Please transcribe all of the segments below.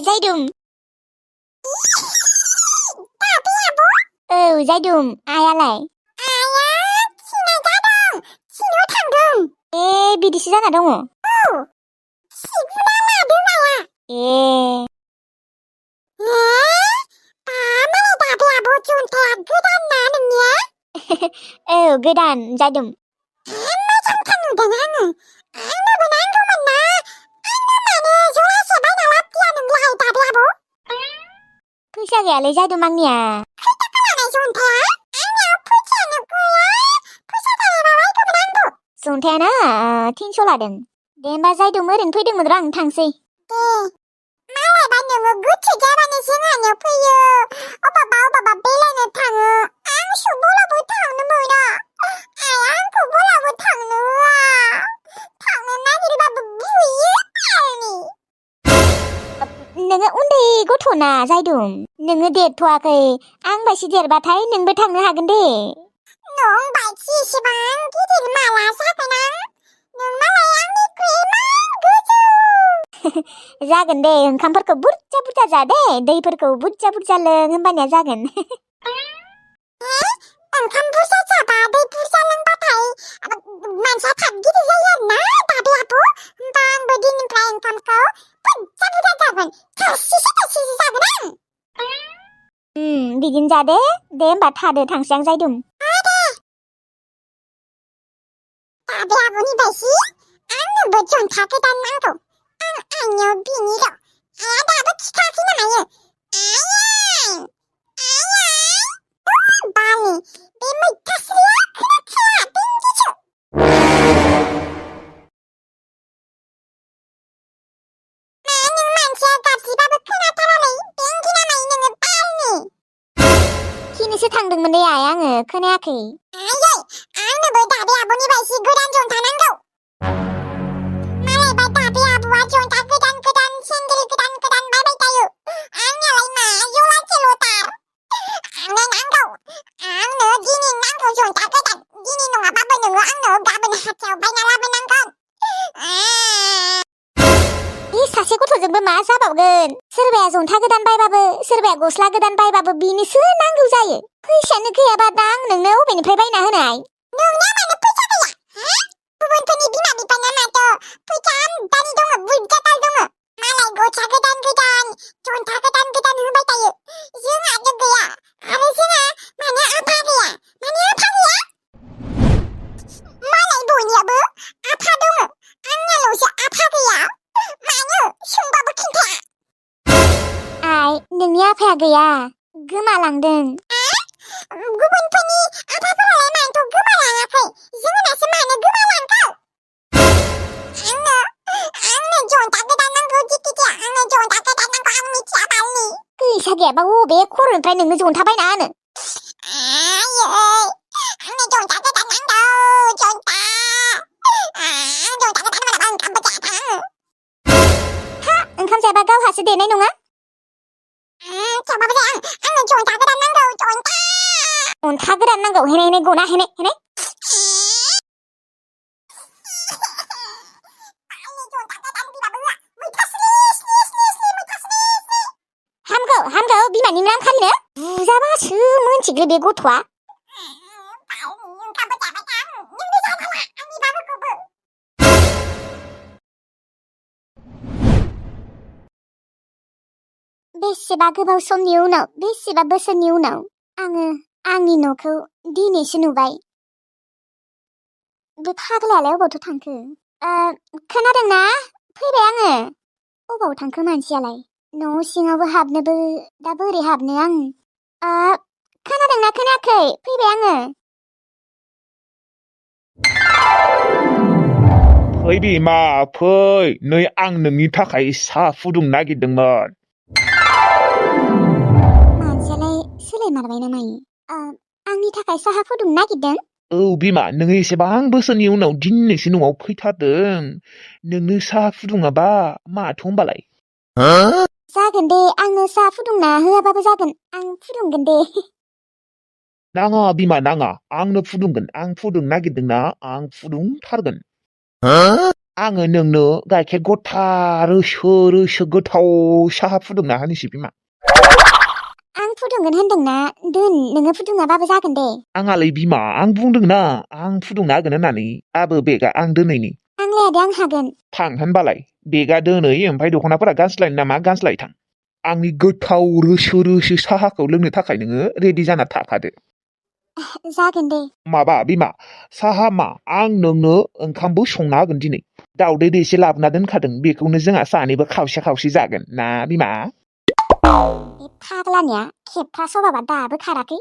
जायदुम औ जायदुम आयालाय खिनाय जादों खिनो थांदों बिदिसो जाना दङ खिगुना मादों आया मालाय दादायाबो जन्थाया गोदान ना नोंनिया औ गोदान जायदुम मोजांथार नुदों आङो आंनोबो नांगौमोन ना आंनो मानो जरासे बायना लाबोया नोंलाय दादायाबो फैसा गैयालै जायदुम आंनिया खैथाखा लानाय जन्थाया आंनियाव फैसायानो गैया फैसा थायोबा बायगौमोन आंबो जन्थायाना 300 लादों दे होमबा जायदुम ओरैनो फैदोंमोन र' आं थांसै दे मालायबा नोङो गोथै जाबानो जोंहानियाव फैयो अबावबा बेरायनो थाङो आंसो बलाबो थांनो मोना आइया आंखौ बलाबो थांनो होआ थांनो नागिरबाबो बुयो आंनि नोङो उन्दै गथ'ना जायदुम नोङो देरथ'वाखै आं बायसि देरबाथाय नोंबो थांनो हागोन दे नों बायदि एसेबां गिदिर माला जागोन आं नों मालाय आंनिख्रुइ इमान गोजौ जागोन दे ओंखामफोरखौ बुरजा बुरजा जा दे दैफोरखौ बुरजा बुरजा लों होमबानिया जागोन ओंखाम बुरजा जाबा दै बुरजा लोंबाथाय मानसिया थाब गिदिर जायो आरोना दादायाबो होमबा आंबो दिननिफ्राय ओंखामखौ बुरजा बुरजा जागोन थोरसिसे जागोन आं बिदिनो जा दे होमबा थादो थांसै आं जायदुम दादायाबोनि बायसि आंनोबो जन्था गोदान नांगौ आं आइनियाव बिनिर' आइया दाबो खिथायाखै नामायो बाले बे मैथास्रिया खोनाखाया बेंगिसो नों मानसिया गाबज्रिबाबो खोनाथारालै बेंगि नामायो नोङो बालनि खिनोसो थांदोंमोन दे आइ आङो खोनायाखै आयै आंनोबो दादायाबोनि बायसि गोदान जन्था नांगौ मालायबा दादायाबोआ जन्था गोदान सेन्देल गोदान बायबाय थायो आंनियालाय मा जला केल'थार आंनो नांगौ आंनो दिनै नांगौ जन्था गोदान दिनै नङाबाबो नोङो आंनो गाबोन हाथायाव बायना लाबोनांगोन बे सासे गथ'जोंबो मा जाबावगोन सोरबाया जन्था गोदान बायबाबो सोरबाया गस्ला गोदान बायबाबो बिनोसो नांगौ जायो फैसायानो गैयाबा दा आं नोंनो अबेनिफ्राय बायना होनाय नोंनिया मानो फैसा गैया गुबुनफोरनि बिमा बिफाना माथो फैसा आमदानि दङ बुरजाथार दङ मालाय गस्ला गोदान जन्था गोदान होबाय थायो जोंहानो गैया आरो जोंहा मानो आफा गैया मालाय बयनियाबो आफा दङ आंनियाल'सो आफा गैया मानो सोंबाबो खिन्थाया आइ नोंनि आफाया गैया गोमालांदों गुबुनफोरनि आफाफोरालाय मानोथ' गोमालाङाखै जोंनासो मानो गोमालांखो आंनो जन्था गोदान नांगौ जिखिजाया आंनो जन्था गोदान नांगौ आं मिथिया बालनि फैसा गैयाबा अबे खर'निफ्राय नोंनो जन्था बायना होनो आयै आंनो जन्था गोदान नांगौ जन्था गोदान मोनाबा ओंखामबो जायाथा आङो ओंखाम जाबा गावहासो देनाय नङा थेवबाबो जाया आंनो जन्था गोदान नांगौ जन्था गोदान नांगौ हेने गना हेने हामगौ बिमानि नाम खारिनो बुजाबासो मोनथिग्रो बे गथ'आ बेसेबा गोबाव समनि उनाव बेसेबा बोसोरनि उनाव आङो आंनि न'खौ दिनैसो नुबाय बे फाग्लायालाय अबावथो थांखो खोनादोंना फैबाय आङो अबाव थांखो मानसियालाय न' सिङावबो हाबनोबो दा बोरै हाबनो आं खोनादोंना खोनायाखै फैबाय आङो फै बिमा फै नै आं नोंनि थाखाय साहा फुदुंनो नागिरदोंमोन मानसियालाय सोलायमारबाय ना मायो आंनि थाखाय साहा फुदुंनो नागिरदों औ बिमा नोङो एसेबां बोसोरनि उनाव दिनैसो न'आव फैथारदों नोंनो साहा फुदुङाबा माथो होमबालाय जागोन दे आंनो साहा फुदुंना होआबाबो जागोन आं फुदुंगोन दे नाङा बिमा नाङा आंनो फुदुंगोन आं फुदुंनो नागिरदोंना आं फुदुंथारगोन आङो नोंनो गाइखेर गथा रोसो गोथाव साहा फुदुंना होनोसै बिमा आं फुदुंगोन होनदोंना दोन नोङो फुदुङाबाबो जागोन दे आंहालाय बिमा आं बुंदोंना आं फुदुंना होगोन होननानै आबो बेगा आं दोनैनि आं लायादे आं हागोन थां होनबालाय बेगा दोनै ओमफ्राय दख'नाफोरा गानस्लायनो नामा गानस्लाय थां आंनि गोथाव रोसो साहाखौ लोंनो थाखाय नोङो रेडि जाना थाखादो जागोन दे माबा बिमा साहा मा आं नोंनो ओंखामबो संना होगोन दिनै दाउदै दैसे लाबोना दोनखादों बेखौनो जोंहा सानैबो खावसे जागोन ना बिमा बे फाग्लानिया खेबथा सभाबा दाबो खाराखै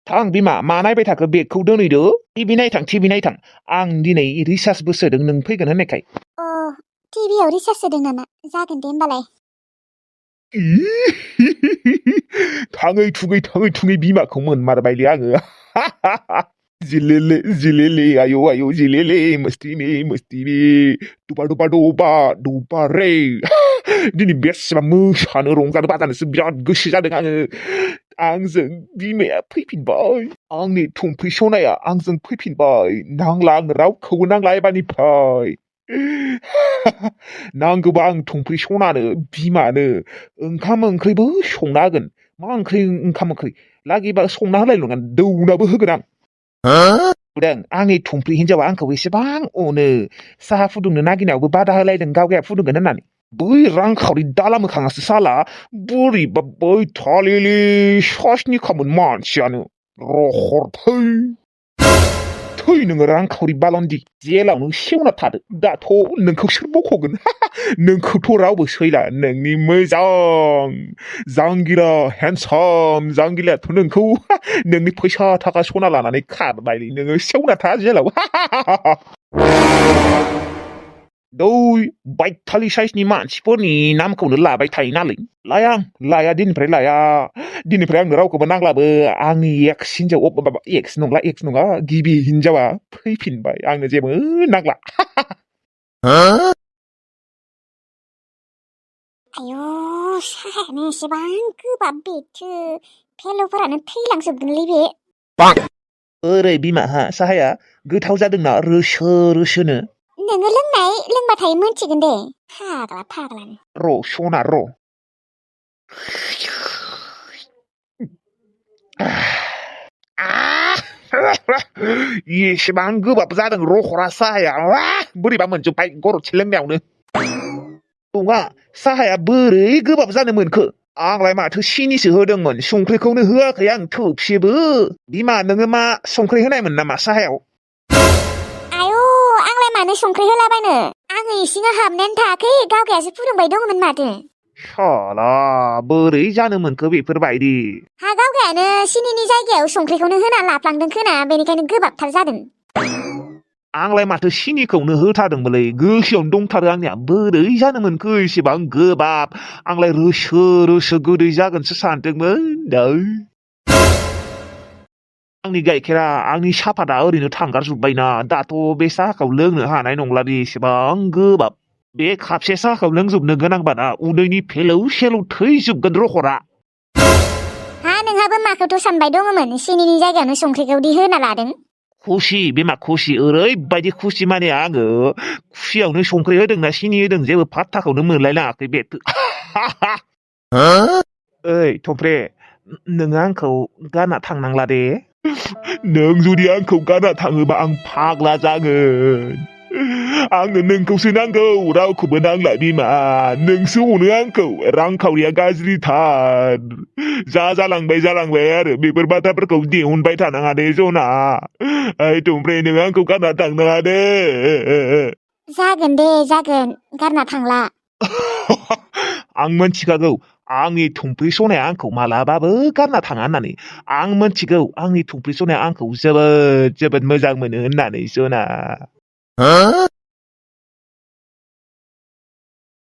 थां बिमा मा नायबाय थाखो बेगखौ दोनैदो टिभि नायथां आं दिनै रिसार्जबो सोदों नों फैगोन होननायखाय अ टिभियाव रिसार्ज होदों नामा जागोन दे होमबालाय थाङै थुङै बिमाखौ मोनमारबायलै आङो जिलेले आयौ जिलेले मस्तिनि दुबा रे दिनै बेसेबां मोसानो रंजानो बाजानोसो बिराद गोसो जादों आंजों बिमाया फैफिनबाय आंनि थुमफ्रि सनाया आंजों फैफिनबाय नांला आंनो रावखौबो नांला एबारनिफ्राय नांगौबा आं थुमफ्रि सनानो बिमानो ओंखाम ओंख्रिबो संना होगोन मा ओंखाम ओंख्रि लागिबा संना होलाय नङा दौनाबो होगोन आं नुदों आंनि थुमफ्रि हिनजावा आंखौ एसेबां अनो साहा फुदुंनो नागिरनायावबो बादा होलायदों गावगाया फुदुंगोन होननानै बै रांखावरि दाला मोखाङासो साला बोरैबा बै थालिलि सासनि खामोन मानसियानो रहर थै नोङो रांखावरि बालन्दि जेलावनो सेवना थादो दाथ' नोंखौ सोर बख'गोन नोंखौथ' रावबो सैला नोंनि मोजां जांगिला हेन्डसाम जांगिलायाथ' नोंखौ नोंनि फैसा थाखा सना लानानै खारबायलै नोङो सेवना था जेलाव दै बायथालि साइसनि मानसिफोरनि नामखौनो लाबाय थायो नालाय लाया दिननिफ्राय आंनो रावखौबो नांलाबो आंनि एक्स नङा गिबि हिनजावा फैफिनबाय आंनो जेबो नांला आयौ साहायानो एसेबां गोबाब बेथो फेल'फोरानो थैलांजोबगोनलै बे ओरै बिमाहा साहाया गोथाव जादोंना रोसोनो नोङो लोंबाथाय मोनथिगोन दे फाग्लानो र' सना र' एसेबां गोबाब जादों रखरा साहाया बोरैबा मोनजोब्बाय गरदसे लोंनायावनो नङा साहाया बोरै गोबाब जानो मोनखो आंलाय माथो सिनिसो होदोंमोन संख्रिखौनो होआखै आं थोबसेबो बिमा नोङो मा संख्रि होनायमोन नामा साहायाव आयौ आंलाय मानो संख्रि होलाबायनो आङो इसिङाव हाबनानै थायाखै गावगायासो फुदुंबाय दंमोन माथो साला बोरै जानो मोनखो बेफोरबायदि हा गावगायानो सिनिनि जायगायाव संख्रिखौनो होना लाफ्लांदों खोना बेनिखायनो गोबाबथार जादों आंलाय माथो सिनिखौनो होथारदोंमोनलै गोसोआवनो दंथारो आंनिया बोरै जानो मोनखो एसेबां गोबाब आंलाय रोसो गोदै जागोनसो सानदोंमोन आंनि गाइखेरा आंनि साफाता ओरैनो थांगारजोब्बायना दाथ' बे साहाखौ लोंनो हानाय नंला बेसेबां गोबाब बे खापसे साहाखौ लोंजोबनो गोनांबाना उदैनि फेलौ सेलौ थैजोबगोन रखरा हा नोंहाबो माखौथ' सानबाय दङमोन सिनिनि जायगायावनो संख्रिखौदि होना लादों खुसि बेमा खुसि ओरैबायदि खुसि माने आङो खुसियावनो संख्रि होदोंना सिनि होदों जेबो फात्ताखौनो मोनलायलाङाखै बे ओइ थफ्रे नोङो आंखौ गारना थांनांला दे नों जुदि आंखौ गारना थाङोबा आं फाग्ला जागोन आंनो नोंखौसो नांगौ रावखौबो नांला बिमा नोंसो अनो आंखौ रांखावरिया गाज्रिथार जालांबाय आरो बेफोर बाथ्राफोरखौ दिहुनबाय थानाङा दे जना ओइ थुमफ्रे नों आंखौ गारना थांनाङा दे जागोन दे जागोन गारना थांला आं मोनथिखागौ आंनि थुमफ्रि सनाया आंखौ मालाबाबो गारना थाङा होननानै आं मोनथिगौ आंनि थुमफ्रि सनाया आंखौ जोबोद मोजां मोनो होननानै सना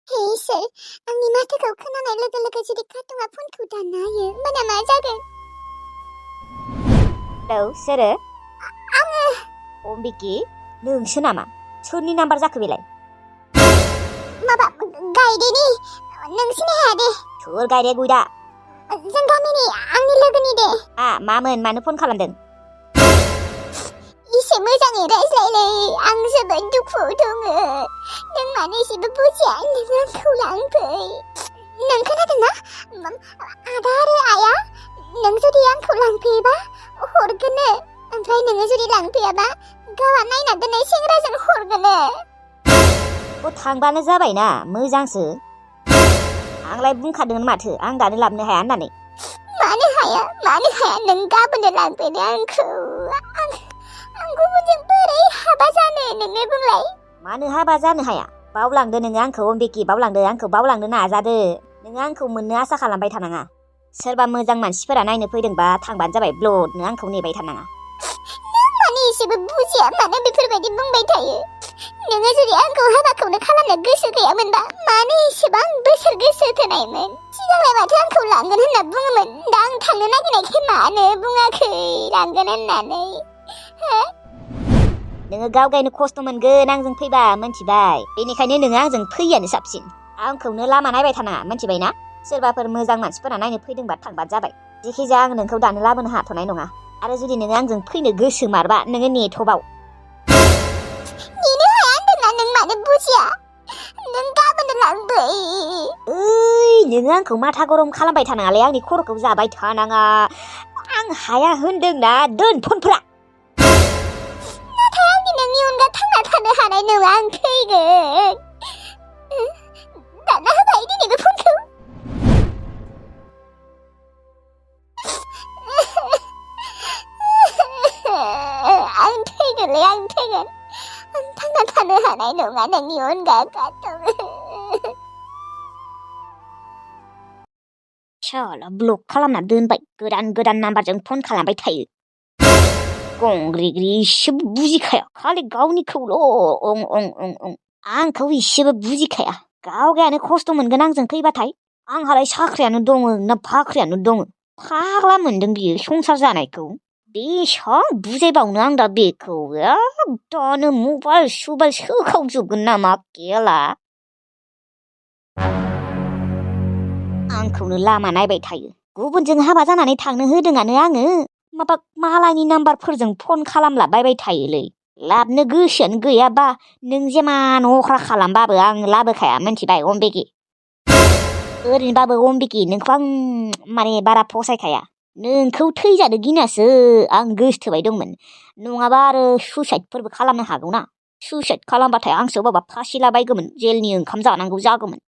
हे इसोर आंनि माथोखौ खोनानाय लोगो लोगो जुदि खाथुङा फनखौ दानना होयो होमबाना मा जागोन हेलौ सोरो आङो बिकि नोंसो नामा सोरनि नाम्बार जाखो बेलाय माबा गायदेनि नोंसिनि हाया दे सोर गायदे गुयदा जों गामिनि आंनि लोगोनि दे मामोन मानो फन खालामदों एसे मोजाङै रायज्लायलै आं जोबोद दुखुआव दङ नों मानो एसेबो बुजिया नों आंखौ लांफै नों खोनादोंना आदा आरो आया नों जुदि आंखौ लांफैयोबा हरगोनो ओमफ्राय नोङो जुदि लांफैयाबा गावआ नायना दोननाय सेंग्राजों हरगोनो थांबानो जाबायना मोजांसो आंलाय बुंखादोंमोन माथो आं दानो लाबोनो हाया होननानै मानो हाया नों गाबोनो लांफैनो आंखौ आं गुबुनजों बोरै हाबा जानो नोङो बुंलाय मानो हाबा जानो हाया बावलांदो नोङो आंखौ अम्बिकी आंखौ बावलांनो नाजादो नोङो आंखौ मोननो आसा खालामबाय थानाङा सोरबा मोजां मानसिफोरा नायनो फैदोंबा थांबानो जाबाय ब्लडनो आंखौ नेबाय थानाङा नों मानो एसेबो बुजिया मानो बेफोरबायदि बुंबाय थायो नोङो जुदि आंखौ हाबाखौनो खालामनो गोसो गैयामोनबा मानो एसेबां बोसोर गोसो थोनायमोन सिगांलाय माथो आंखौ लांगोन होनना बुङोमोन दा आं थांनो नागिरनायखाय मानो बुङाखै लांगोन होननानै नोङो गावगायनो खस्थ' मोनगोन आंजों फैबा मोनथिबाय बेनिखायनो नोङो आंजों फैयानो साबसिन आंखौनो लामा नायबाय थानाङा मोनथिबायना सोरबाफोर मोजां मानसिफोरा नायनो फैदोंबा थांबानो जाबाय जेखिजाया आं नोंखौ दानो लाबोनो हाथ'नाय नङा आरो जुदि नोङो आंजों फैनो गोसो मारबा नोङो नेथ'बाव नेनो हाया होनदोंना नों मानो बुजिया नों गाबोनो लांफै नोङो आंखौ माथा गरम खालामबाय थानाङालै आंनि खर'खौ जाबाय थानाङा आं हाया होनदोंना दोन फनफोरा नाथाय आंनि नोंनि अनगा थांना थानो हानाय नङा आं थैगोन दाना होबाय दिनैबो फनखौ आं थैगोनलै आं थैगोन आं थांना थानो हानाय नङा नोंनि अनगा शाला ब्लक खालामना दोनबाय गोदान नाम्बारजों फन खालामबाय थायो गंग्रिग्रि इसेबो बुजिखाया खालि गावनिखौल' अं आंखौ इसेबो बुजिखाया गावगायानो खस्थ' मोनगोन आंजों फैबाथाय आंहालाय साख्रियानो दङ ना फाख्रियानो दङ फाग्ला मोनदों बियो संसार जानायखौ बेसां बुजायबावनो आं दा बेखौ एकदम मबाइल सबाइल सोखावजोबगोन नामा गेला आंखौनो लामा नायबाय थायो गुबुनजों हाबा जानानै थांनो होदोंआनो आङो माबा मालायनि नाम्बारफोरजों फन खालामलाबायबाय थायोलै लाबनो गोसोआनो गैयाबा नों जेमान अख्रा खालामबाबो आं लाबोखाया मोनथिबाय अम्बिकी ओरैनोबाबो अम्बिकी नोंखौ आं माने बारा फसायखाया नोंखौ थैजानो गिनासो आं गोसथोबाय दंमोन नङाबा आरो सुइसाइडफोरबो खालामनो हागौना सुइसाइड खालामबाथाय आंसो बाबा फासि लाबायगौमोन जेलनि ओंखाम जानांगौ जागौमोन